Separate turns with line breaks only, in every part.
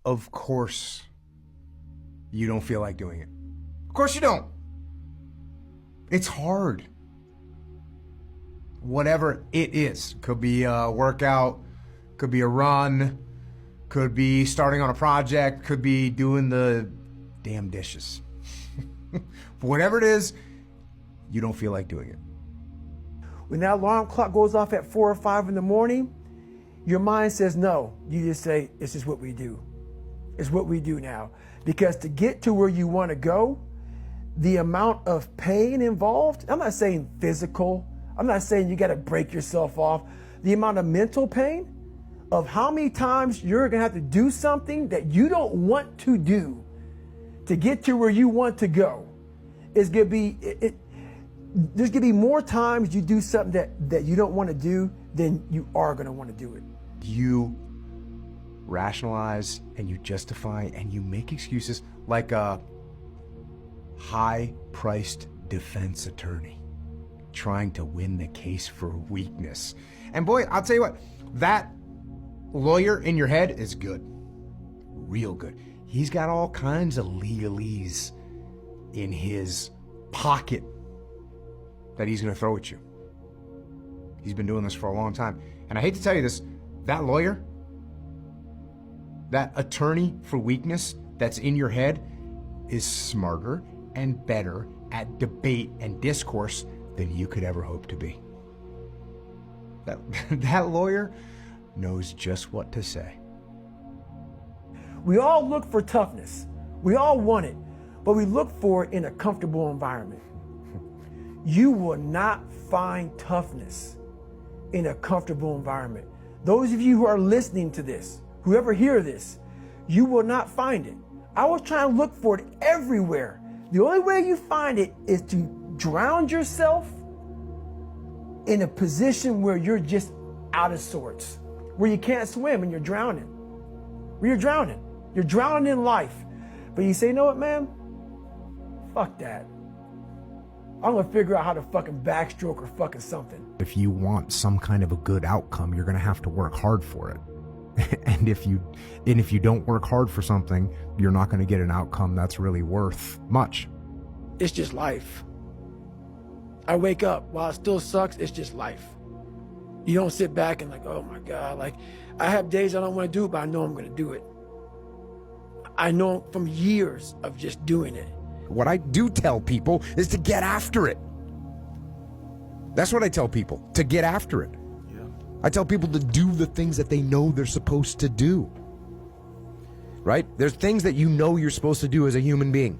Of course you don't feel like doing it. Of course you don't. It's hard. Whatever it is. Could be a workout, could be a run, could be starting on a project, could be doing the damn dishes. Whatever it is, you don't feel like doing it.
When that alarm clock goes off at 4 or 5 in the morning, your mind says no. You just say, it's just what we do. It's what we do now. Because to get to where you want to go, the amount of pain involved, I'm not saying physical, I'm not saying you got to break yourself off. The amount of mental pain of how many times you're going to have to do something that you don't want to do to get to where you want to go is going to be, there's going to be more times you do something that you don't want to do than you are going to want to do it.
You rationalize and you justify and you make excuses like a high-priced defense attorney trying to win the case for weakness. And boy, I'll tell you what, that lawyer in your head is good. Real good. He's got all kinds of legalese in his pocket that he's going to throw at you. He's been doing this for a long time. And I hate to tell you this, that lawyer, that attorney for weakness that's in your head is smarter and better at debate and discourse than you could ever hope to be. That lawyer knows just what to say.
We all look for toughness. We all want it, but we look for it in a comfortable environment. You will not find toughness in a comfortable environment. Those of you who are listening to this, whoever hear this, you will not find it. I was trying to look for it everywhere. The only way you find it is to drown yourself in a position where you're just out of sorts, where you can't swim and you're drowning. Where you're drowning. You're drowning in life. But you say, you know what, man? Fuck that. I'm gonna figure out how to fucking backstroke or fucking something.
If you want some kind of a good outcome, you're gonna have to work hard for it. And if you don't work hard for something, you're not gonna get an outcome that's really worth much.
It's just life. I wake up, while it still sucks, it's just life. You don't sit back and like, oh my God, like I have days I don't want to do it, but I know I'm gonna do it. I know from years of just doing it.
What I do tell people is to get after it. That's what I tell people, to get after it. Yeah. I tell people to do the things that they know they're supposed to do. Right? There's things that you know you're supposed to do as a human being.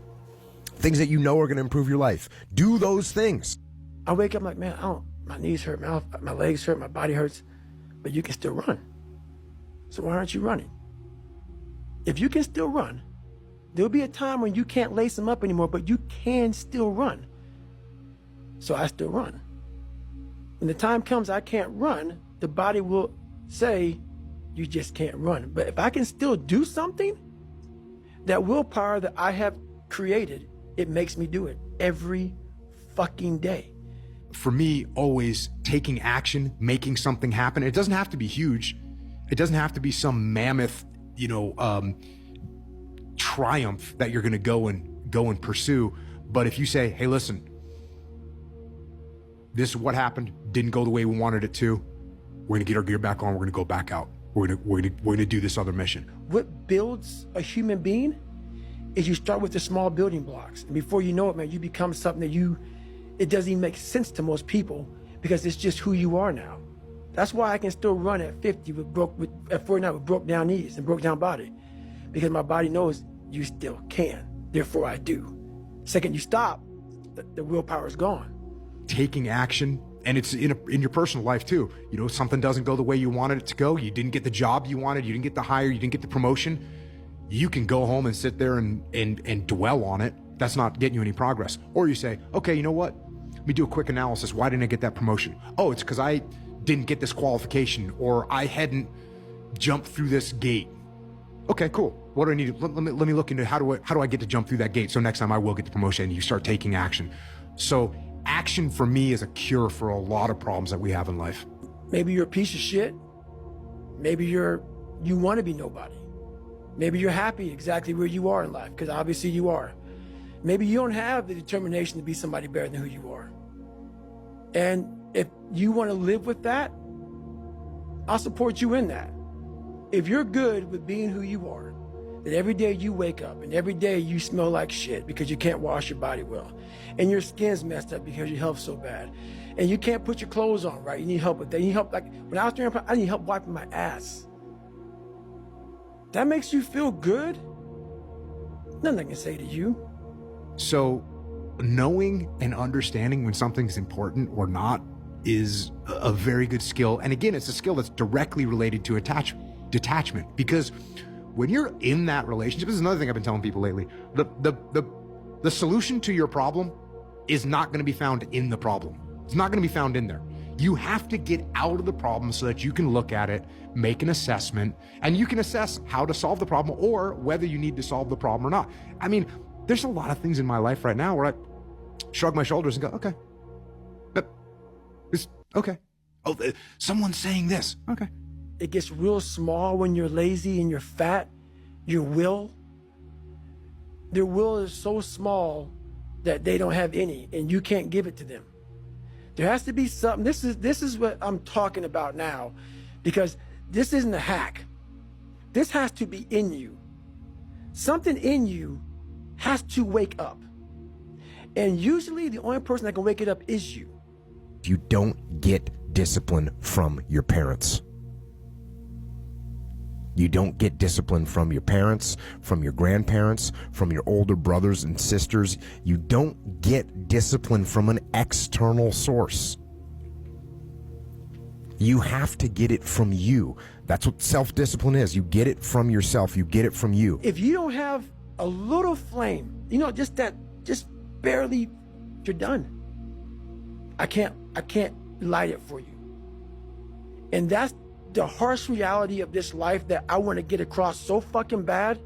Things that you know are going to improve your life. Do those things.
I wake up like, man, my knees hurt, my legs hurt, my body hurts, but you can still run. So why aren't you running? If you can still run, there'll be a time when you can't lace them up anymore, but you can still run. So I still run. When the time comes I can't run, the body will say, you just can't run. But if I can still do something, that willpower that I have created, it makes me do it every fucking day.
For me, always taking action, making something happen. It doesn't have to be huge. It doesn't have to be some mammoth, triumph that you're going to go and pursue. But if you say, hey, listen, this is what happened, didn't go the way we wanted it to, we're going to get our gear back on, we're going to go back out. We're going to do this other mission.
What builds a human being is you start with the small building blocks. And before you know it, man, you become something that it doesn't even make sense to most people because it's just who you are now. That's why I can still run at 50 at 49 with broke down knees and broke down body, because my body knows you still can. Therefore I do. Second you stop, the willpower is gone.
Taking action, and it's in your personal life too. Something doesn't go the way you wanted it to go. You didn't get the job you wanted. You didn't get the hire. You didn't get the promotion. You can go home and sit there and dwell on it. That's not getting you any progress. Or you say, okay, you know what? Let me do a quick analysis. Why didn't I get that promotion? Oh, it's because I didn't get this qualification, or I hadn't jumped through this gate. Okay, cool. What do I need? Let me look into how do I get to jump through that gate so next time I will get the promotion, and you start taking action. So action for me is a cure for a lot of problems that we have in life.
Maybe you're a piece of shit. Maybe you want to be nobody. Maybe you're happy exactly where you are in life, because obviously you are. Maybe you don't have the determination to be somebody better than who you are. And if you want to live with that, I'll support you in that. If you're good with being who you are, that every day you wake up and every day you smell like shit because you can't wash your body well, and your skin's messed up because your health's so bad, and you can't put your clothes on right, you need help with that. You need help, like when I was training, I need help wiping my ass. That makes you feel good? Nothing I can say to you.
So knowing and understanding when something's important or not is a very good skill. And again, it's a skill that's directly related to detachment, because when you're in that relationship, this is another thing I've been telling people lately, the solution to your problem is not going to be found in the problem. It's not going to be found in there. You have to get out of the problem so that you can look at it, make an assessment, and you can assess how to solve the problem or whether you need to solve the problem or not. I mean, there's a lot of things in my life right now where I shrug my shoulders and go, okay, it's okay. Oh, someone's saying this. Okay.
It gets real small when you're lazy and you're fat. Their will is so small that they don't have any, and you can't give it to them. There has to be something. This is what I'm talking about now, because this isn't a hack. This has to be in you. Something in you has to wake up. And usually the only person that can wake it up is you.
You don't get discipline from your parents. You don't get discipline from your parents, from your grandparents, from your older brothers and sisters. You don't get discipline from an external source. You have to get it from you. That's what self-discipline is. You get it from yourself. You get it from you.
If you don't have a little flame, just barely, you're done. I can't light it for you. And that's the harsh reality of this life that I want to get across so fucking bad.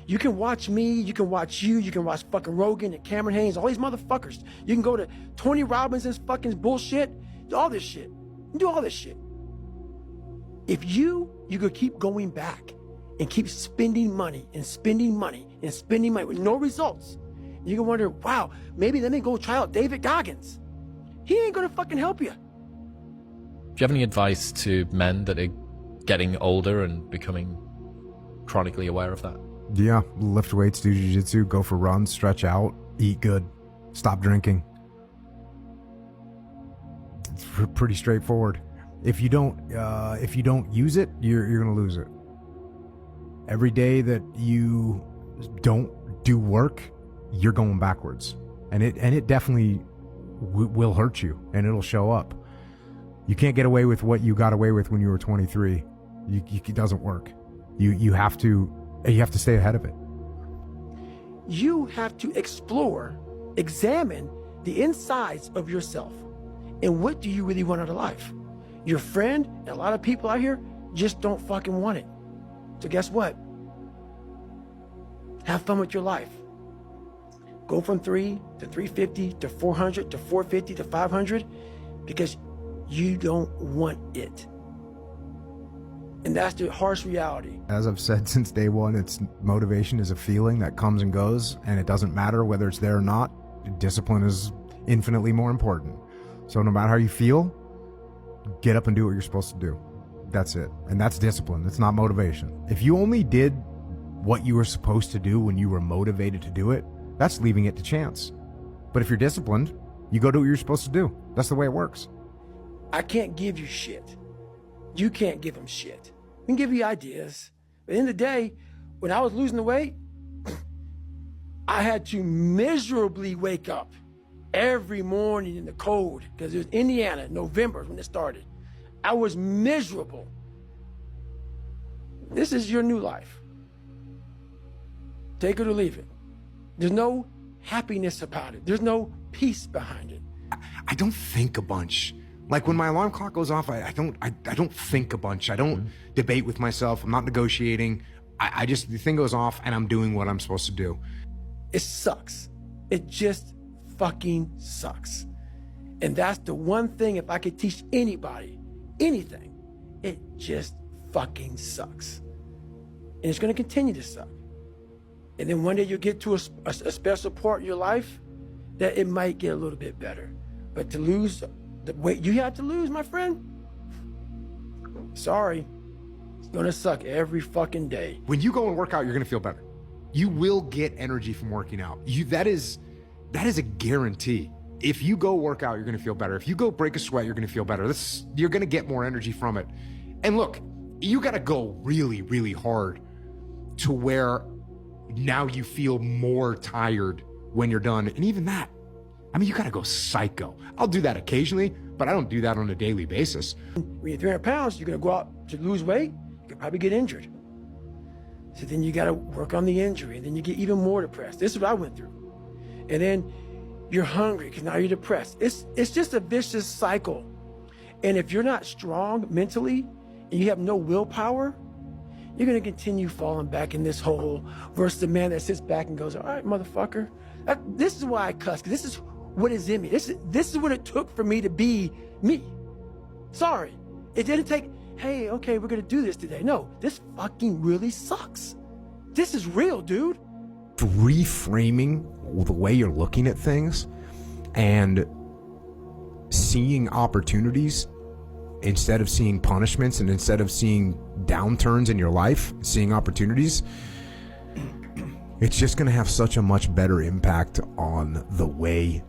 You can watch me, you can watch you can watch fucking Rogan and Cameron Haynes, all these motherfuckers. You can go to Tony Robbins's fucking bullshit, do all this shit. You do all this shit. If you could keep going back and keep spending money and spending money and spending money with no results, you can wonder, wow, maybe let me go try out David Goggins. He ain't gonna fucking help you.
Do you have any advice to men that are getting older and becoming chronically aware of that?
Yeah, lift weights, do jiu-jitsu, go for runs, stretch out, eat good, stop drinking. It's pretty straightforward. If you don't use it, you're gonna lose it. Every day that you don't do work, you're going backwards, and it definitely will hurt you, and it'll show up. You can't get away with what you got away with when you were 23. It doesn't work. You have to stay ahead of it.
You have to explore, examine the insides of yourself, and what do you really want out of life? Your friend and a lot of people out here just don't fucking want it. So guess what? Have fun with your life. Go from 3 to 350 to 400 to 450 to 500, because you don't want it. And that's the harsh reality.
As I've said since day one, motivation is a feeling that comes and goes, and it doesn't matter whether it's there or not. Discipline is infinitely more important. So no matter how you feel, get up and do what you're supposed to do. That's it. And that's discipline. It's not motivation. If you only did what you were supposed to do when you were motivated to do it, that's leaving it to chance. But if you're disciplined, you go do what you're supposed to do. That's the way it works.
I can't give you shit. You can't give them shit. We can give you ideas. But at the end of the day, when I was losing the weight, I had to miserably wake up every morning in the cold, because it was Indiana, November when it started. I was miserable. This is your new life. Take it or leave it. There's no happiness about it. There's no peace behind it.
I don't think a bunch. Like when my alarm clock goes off, I don't think a bunch. I don't debate with myself. I'm not negotiating. I just, the thing goes off and I'm doing what I'm supposed to do.
It sucks. It just fucking sucks. And that's the one thing, if I could teach anybody anything, it just fucking sucks. And it's going to continue to suck. And then one day you'll get to a special part in your life that it might get a little bit better. But to lose the weight you had to lose, my friend, sorry, it's going to suck every fucking day.
When you go and work out, you're going to feel better. You will get energy from working out. That is a guarantee. If you go work out, you're going to feel better. If you go break a sweat, you're going to feel better. You're going to get more energy from it. And look, you got to go really, really hard to where now you feel more tired when you're done. And even that, I mean, you got to go psycho. I'll do that occasionally, but I don't do that on a daily basis.
When you're 300 pounds, you're going to go out to lose weight, you could probably get injured. So then you got to work on the injury, and then you get even more depressed. This is what I went through. And then you're hungry because now you're depressed. It's just a vicious cycle. And if you're not strong mentally and you have no willpower, you're going to continue falling back in this hole versus the man that sits back and goes, all right, motherfucker. This is why I cuss, because this is what is in me. This is what it took for me to be me. Sorry. It didn't take, hey, okay, we're going to do this today. No, this fucking really sucks. This is real, dude.
Reframing the way you're looking at things and seeing opportunities instead of seeing punishments, and instead of seeing downturns in your life, seeing opportunities, it's just going to have such a much better impact on the way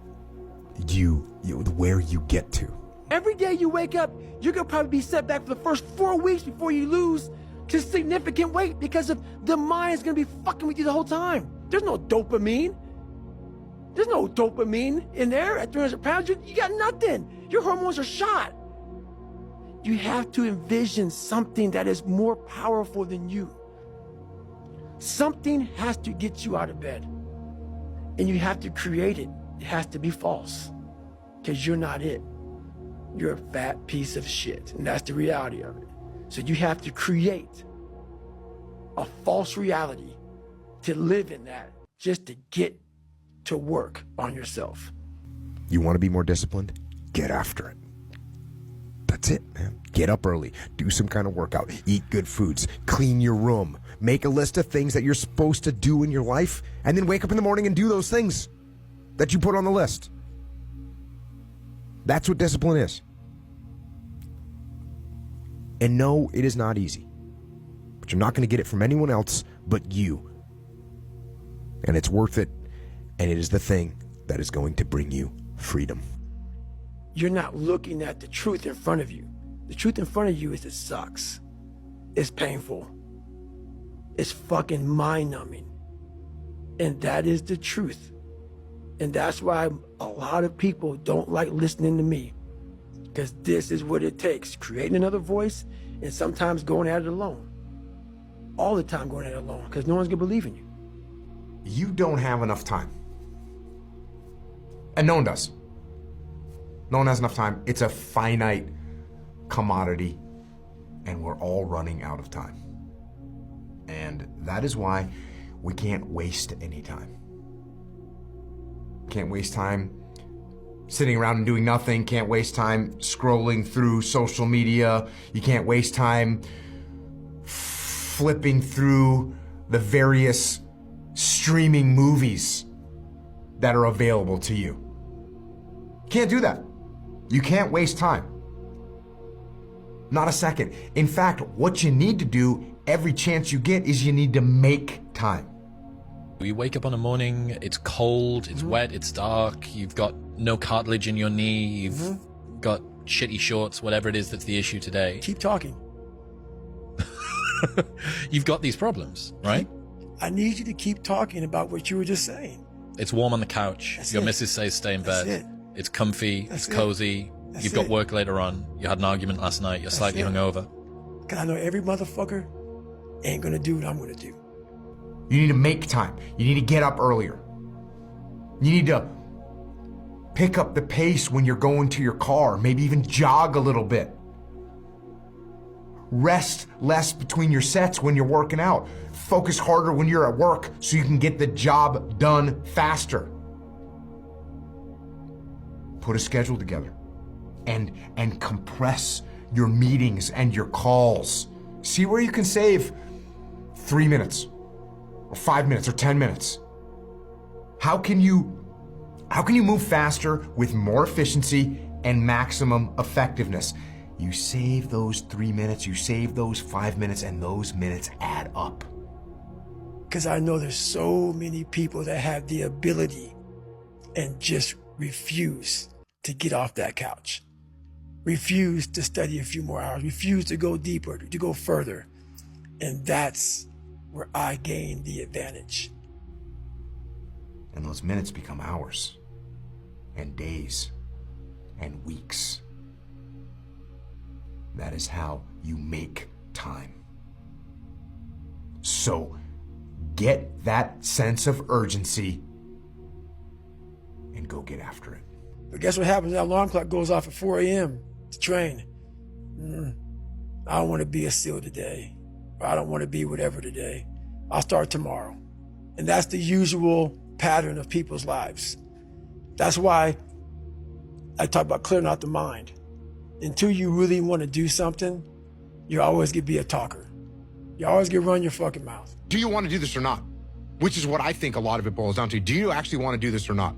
where you get to.
Every day you wake up, you're going to probably be set back for the first 4 weeks before you lose to significant weight, because of the mind is going to be fucking with you the whole time. There's no dopamine. There's no dopamine in there at 300 pounds. You got nothing. Your hormones are shot. You have to envision something that is more powerful than you. Something has to get you out of bed. And you have to create it. It has to be false. Because you're not it. You're a fat piece of shit. And that's the reality of it. So you have to create a false reality to live in that, just to get to work on yourself.
You want to be more disciplined? Get after it. That's it, man. Get up early, do some kind of workout, eat good foods, clean your room, make a list of things that you're supposed to do in your life, and then wake up in the morning and do those things that you put on the list. That's what discipline is. And no, it is not easy. But you're not going to get it from anyone else but you. And it's worth it, and it is the thing that is going to bring you freedom.
You're not looking at the truth in front of you. The truth in front of you is it sucks. It's painful. It's fucking mind-numbing. And that is the truth. And that's why a lot of people don't like listening to me. Because this is what it takes. Creating another voice, and sometimes going at it alone. All the time going at it alone, because no one's going to believe in you.
You don't have enough time. And no one does. No one has enough time. It's a finite commodity, and we're all running out of time. And that is why we can't waste any time. Can't waste time sitting around and doing nothing. Can't waste time scrolling through social media. You can't waste time flipping through the various streaming movies that are available to you. Can't do that. You can't waste time. Not a second. In fact, what you need to do every chance you get is you need to make time.
You wake up on a morning, it's cold, it's wet, it's dark, you've got no cartilage in your knee, you've got shitty shorts, whatever it is that's the issue today.
Keep talking.
You've got these problems, right?
I need you to keep talking about what you were just saying.
It's warm on the couch.
That's
Your
it.
missus says stay in
That's
bed.
it.
It's comfy,
That's
it's
it.
cozy.
That's
You've got
it.
work later on. You had an argument last night. You're slightly
it.
hungover.
Because I know every motherfucker ain't going to do what I'm going to do.
You need to make time. You need to get up earlier. You need to pick up the pace when you're going to your car, maybe even jog a little bit. Rest less between your sets when you're working out. Focus harder when you're at work so you can get the job done faster. Put a schedule together and compress your meetings and your calls. See where you can save 3 minutes or 5 minutes or 10 minutes? How can you move faster with more efficiency and maximum effectiveness? You save those 3 minutes, you save those 5 minutes, and those minutes add up.
Because I know there's so many people that have the ability and just refuse to get off that couch, refuse to study a few more hours, refuse to go deeper, to go further. And that's where I gain the advantage.
And those minutes become hours and days and weeks. That is how you make time. So get that sense of urgency and go get after it.
But guess what happens? That alarm clock goes off at 4 a.m. to train. I don't want to be a SEAL today. Or I don't want to be whatever today. I'll start tomorrow. And that's the usual pattern of people's lives. That's why I talk about clearing out the mind. Until you really want to do something, you're always going to be a talker. You always going to run your fucking mouth.
Do you want to do this or not? Which is what I think a lot of it boils down to. Do you actually want to do this or not?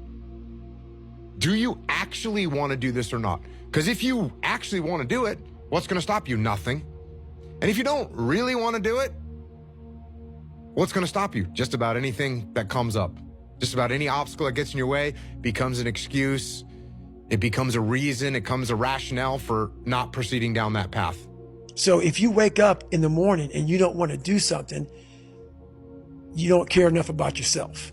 Do you actually want to do this or not? Because if you actually want to do it, what's going to stop you? Nothing. And if you don't really want to do it, what's going to stop you? Just about anything that comes up. Just about any obstacle that gets in your way becomes an excuse. It becomes a reason. It becomes a rationale for not proceeding down that path.
So if you wake up in the morning and you don't want to do something, you don't care enough about yourself.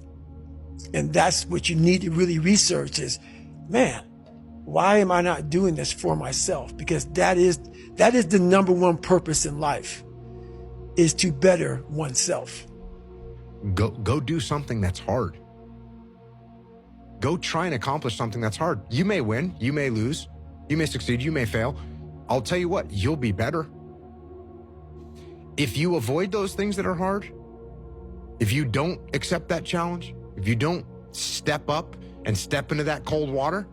And that's what you need to really research is, man, why am I not doing this for myself? Because that is the number one purpose in life, is to better oneself.
Go do something that's hard. Go try and accomplish something that's hard. You may win, you may lose, you may succeed, you may fail. I'll tell you what, you'll be better. If you avoid those things that are hard, if you don't accept that challenge, if you don't step up and step into that cold water,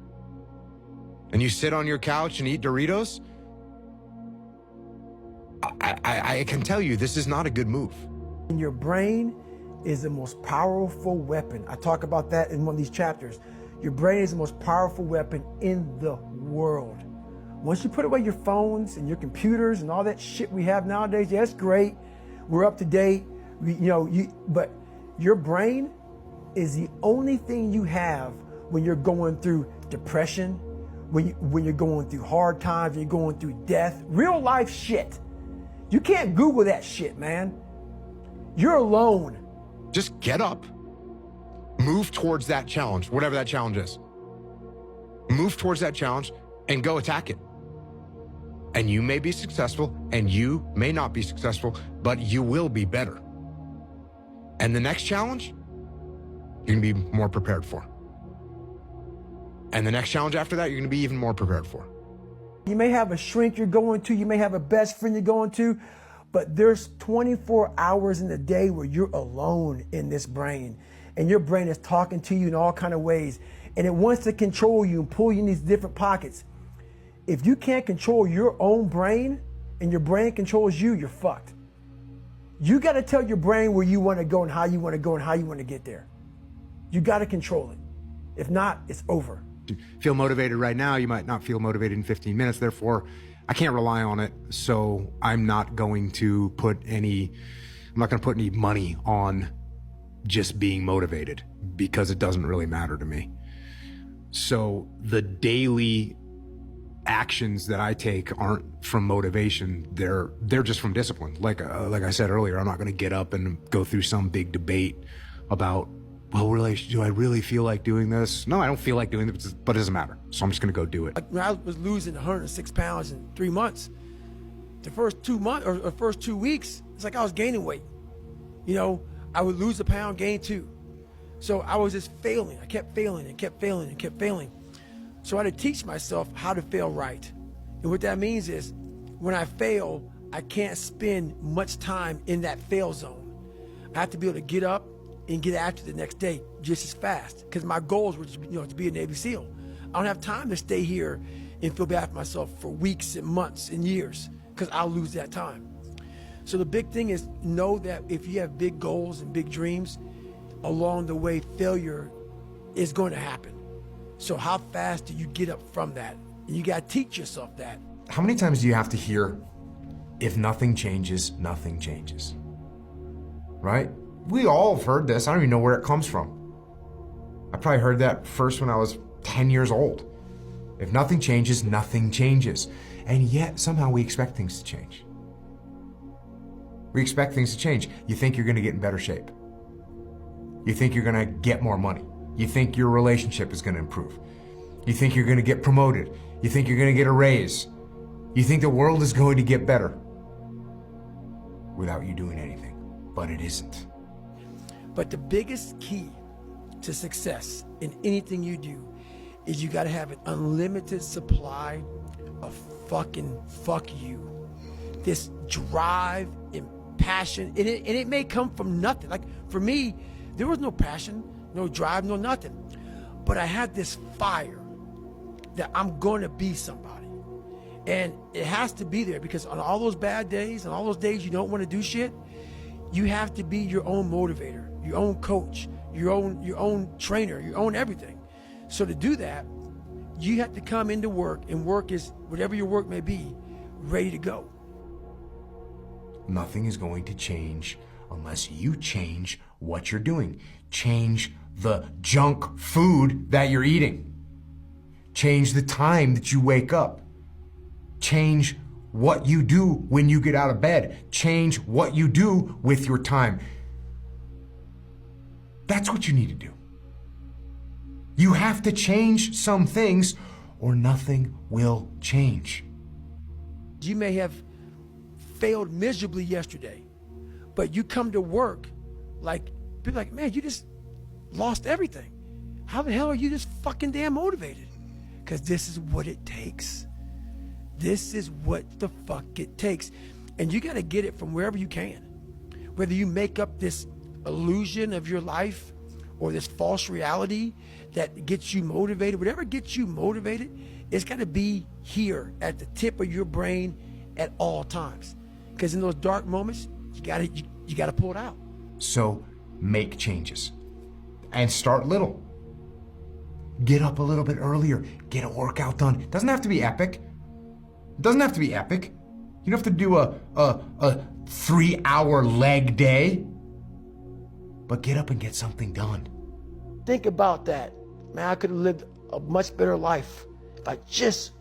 and you sit on your couch and eat Doritos, I can tell you this is not a good move.
Your brain is the most powerful weapon. I talk about that in one of these chapters. Your brain is the most powerful weapon in the world. Once you put away your phones and your computers and all that shit we have nowadays, yeah, it's great. We're up to date. But your brain is the only thing you have when you're going through depression, when you're going through hard times, when you're going through death, real life shit. You can't Google that shit, man. You're alone.
Just get up, move towards that challenge, whatever that challenge is. Move towards that challenge and go attack it. And you may be successful and you may not be successful, but you will be better. And the next challenge, you're gonna be more prepared for. And the next challenge after that, you're gonna be even more prepared for.
You may have a shrink you're going to, you may have a best friend you're going to, but there's 24 hours in the day where you're alone in this brain, and your brain is talking to you in all kinds of ways, and it wants to control you and pull you in these different pockets. If you can't control your own brain and your brain controls you, you're fucked. You got to tell your brain where you want to go and how you want to go and how you want to get there. You got to control it. If not, it's over.
Feel motivated right now, you might not feel motivated in 15 minutes. Therefore, I can't rely on it. So I'm not going to put any money on just being motivated, because it doesn't really matter to me. So the daily actions that I take aren't from motivation. They're just from discipline. Like I said earlier, I'm not going to get up and go through some big debate about, well, really, do I really feel like doing this? No, I don't feel like doing this, but it doesn't matter. So I'm just going to go do it.
When I was losing 106 pounds in 3 months, the first 2 months or first 2 weeks, it's like I was gaining weight. I would lose a pound, gain 2. So I was just failing. I kept failing and kept failing and kept failing. So I had to teach myself how to fail right. And what that means is when I fail, I can't spend much time in that fail zone. I have to be able to get up and get after the next day just as fast, because my goals were to be a Navy SEAL. I don't have time to stay here and feel bad for myself for weeks and months and years, because I'll lose that time. So the big thing is know that if you have big goals and big dreams, along the way, failure is going to happen. So how fast do you get up from that? And you got to teach yourself that.
How many times do you have to hear, if nothing changes, nothing changes? Right? We all have heard this. I don't even know where it comes from. I probably heard that first when I was 10 years old. If nothing changes, nothing changes. And yet somehow we expect things to change. We expect things to change. You think you're going to get in better shape. You think you're going to get more money. You think your relationship is going to improve. You think you're going to get promoted. You think you're going to get a raise. You think the world is going to get better without you doing anything, but it isn't.
But the biggest key to success in anything you do is you got to have an unlimited supply of fucking fuck you. This drive and passion, and it may come from nothing. Like for me, there was no passion, no drive, no nothing. But I had this fire that I'm going to be somebody. And it has to be there because on all those bad days and all those days you don't want to do shit, you have to be your own motivator, your own coach, your own trainer, your own everything. So to do that, you have to come into work, and work is whatever your work may be, ready to go.
Nothing is going to change unless you change what you're doing. Change the junk food that you're eating. Change the time that you wake up. Change what you do when you get out of bed. Change what you do with your time. That's what you need to do. You have to change some things or nothing will change.
You may have failed miserably yesterday, but you come to work like, people like, man, you just lost everything. How the hell are you this fucking damn motivated? Because this is what it takes. This is what the fuck it takes. And you got to get it from wherever you can. Whether you make up this illusion of your life or this false reality that gets you motivated, whatever gets you motivated, it's got to be here at the tip of your brain at all times. Because in those dark moments, you got to pull it out.
So make changes and start little. Get up a little bit earlier. Get a workout done. It doesn't have to be epic. It doesn't have to be epic. You don't have to do a 3-hour leg day. But get up and get something done.
Think about that. Man, I could have lived a much better life if I just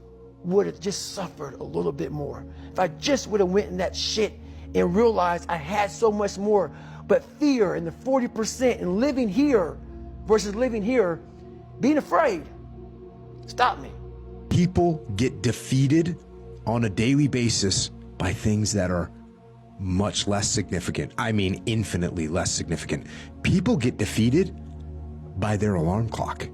would have just suffered a little bit more. If I just would have went in that shit and realized I had so much more. But fear and the 40% and living here versus living here, being afraid, stop me.
People get defeated on a daily basis by things that are much less significant. I mean, infinitely less significant. People get defeated by their alarm clock.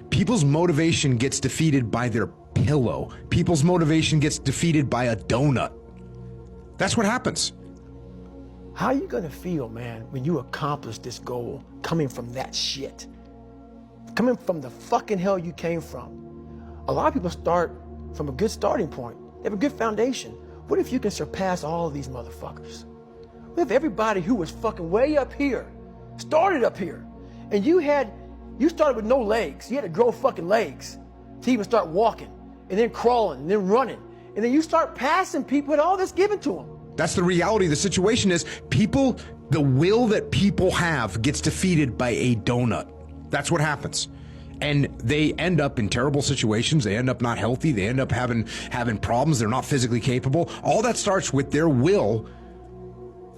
People's motivation gets defeated by their pillow. People's motivation gets defeated by a donut. That's what happens.
How are you gonna feel, man, when you accomplish this goal coming from that shit? Coming from the fucking hell you came from. A lot of people start from a good starting point. They have a good foundation. What if you can surpass all of these motherfuckers? What if everybody who was fucking way up here started up here, and you started with no legs. You had to grow fucking legs to even start walking, and then crawling, and then running, and then you start passing people and all this given to them.
That's the reality. The situation is people, the will that people have gets defeated by a donut. That's what happens. And they end up in terrible situations. They end up not healthy. They end up having problems. They're not physically capable. All that starts with their will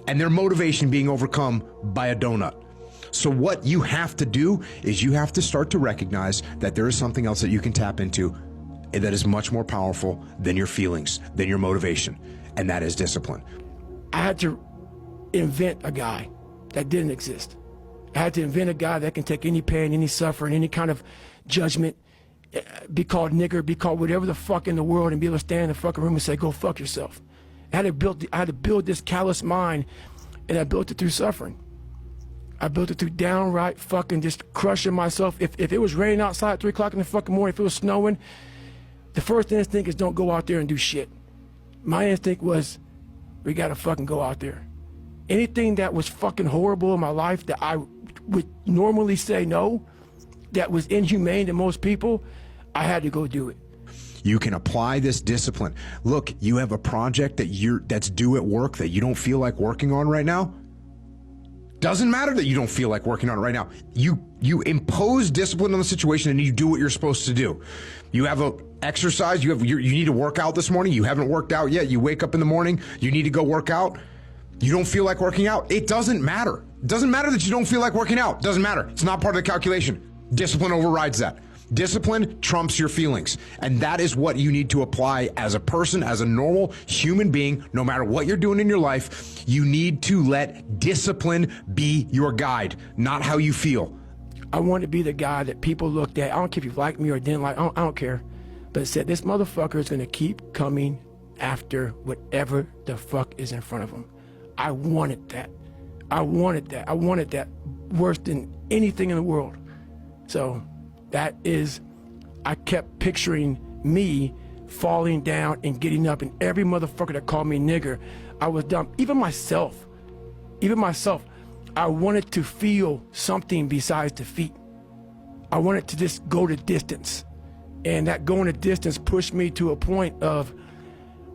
and their motivation being overcome by a donut. So what you have to do is you have to start to recognize that there is something else that you can tap into that is much more powerful than your feelings, than your motivation, and that is discipline.
I had to invent a guy that didn't exist. I had to invent a guy that can take any pain, any suffering, any kind of judgment, be called nigger, be called whatever the fuck in the world, and be able to stand in the fucking room and say, go fuck yourself. I had to build this callous mind, and I built it through suffering. I built it through downright fucking just crushing myself. If it was raining outside at 3 o'clock in the fucking morning, if it was snowing, the first instinct is don't go out there and do shit. My instinct was we gotta fucking go out there. Anything that was fucking horrible in my life that I would normally say no, that was inhumane to most people, I had to go do it.
You can apply this discipline. Look, you have a project that's due at work that you don't feel like working on right now. Doesn't matter that you don't feel like working on it right now. You impose discipline on the situation and you do what you're supposed to do. You have a exercise, you need to work out this morning. You haven't worked out yet. You wake up in the morning, you need to go work out. You don't feel like working out. It doesn't matter. It doesn't matter that you don't feel like working out. It doesn't matter. It's not part of the calculation. Discipline overrides that. Discipline trumps your feelings. And that is what you need to apply as a person, as a normal human being, no matter what you're doing in your life. You need to let discipline be your guide, not how you feel.
I want to be the guy that people looked at. I don't care if you like me or didn't like, I don't care. But it said, this motherfucker is going to keep coming after whatever the fuck is in front of him. I wanted that. I wanted that. I wanted that worse than anything in the world. So that is, I kept picturing me falling down and getting up, and every motherfucker that called me nigger, I was dumb. Even myself, I wanted to feel something besides defeat. I wanted to just go the distance. And that going the distance pushed me to a point of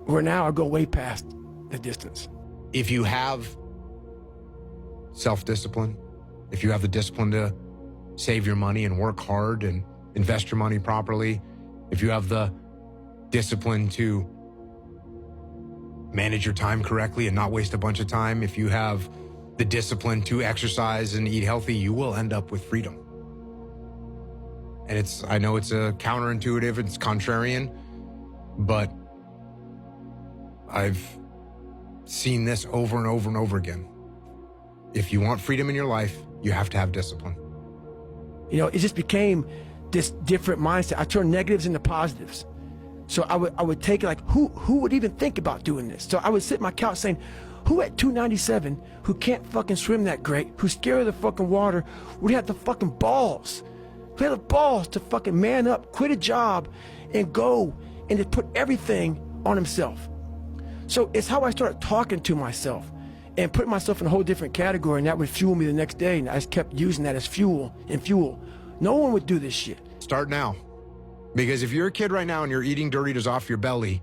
where now I go way past the distance.
If you have self-discipline, if you have the discipline to save your money and work hard and invest your money properly, if you have the discipline to manage your time correctly and not waste a bunch of time, if you have the discipline to exercise and eat healthy, you will end up with freedom. And I know it's a counterintuitive, it's contrarian, but I've seen this over and over and over again. If you want freedom in your life, you have to have discipline.
You know, it just became this different mindset. I turned negatives into positives. So I would take it like, who would even think about doing this? So I would sit on my couch saying, who at 297, who can't fucking swim that great, who's scared of the fucking water, would have the fucking balls? Who had the balls to fucking man up, quit a job, and go and to put everything on himself? So it's how I started talking to myself and putting myself in a whole different category, and that would fuel me the next day, and I just kept using that as fuel. No one would do this shit.
Start now. Because if you're a kid right now and you're eating Doritos off your belly,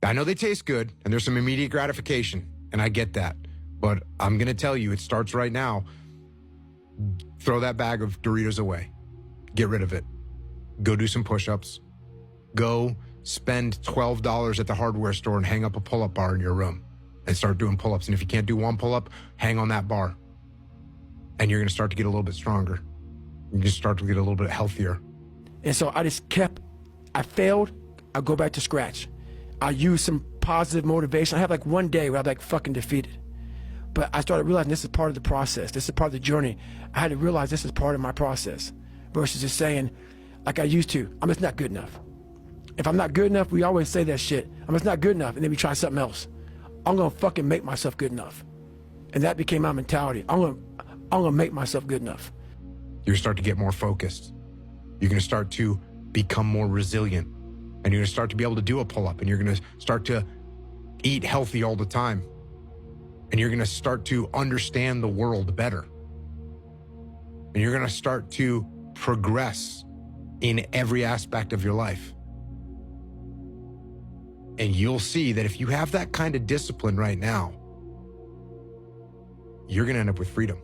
I know they taste good and there's some immediate gratification, and I get that. But I'm going to tell you, it starts right now. Throw that bag of Doritos away. Get rid of it. Go do some push-ups. Go spend $12 at the hardware store and hang up a pull-up bar in your room and start doing pull-ups. And if you can't do one pull-up, hang on that bar. And you're going to start to get a little bit stronger. You're going to start to get a little bit healthier.
And so I failed, I go back to scratch. I use some positive motivation. I have like one day where I'm like fucking defeated. But I started realizing this is part of the process. This is part of the journey. I had to realize this is part of my process versus just saying, like I used to, I'm just not good enough. If I'm not good enough, we always say that shit. I'm just not good enough, and then we try something else. I'm gonna fucking make myself good enough. And that became my mentality. I'm gonna make myself good enough.
You're gonna start to get more focused. You're gonna start to become more resilient. And you're gonna start to be able to do a pull-up, and you're gonna start to eat healthy all the time. And you're gonna start to understand the world better. And you're gonna start to progress in every aspect of your life. And you'll see that if you have that kind of discipline right now, you're gonna end up with freedom.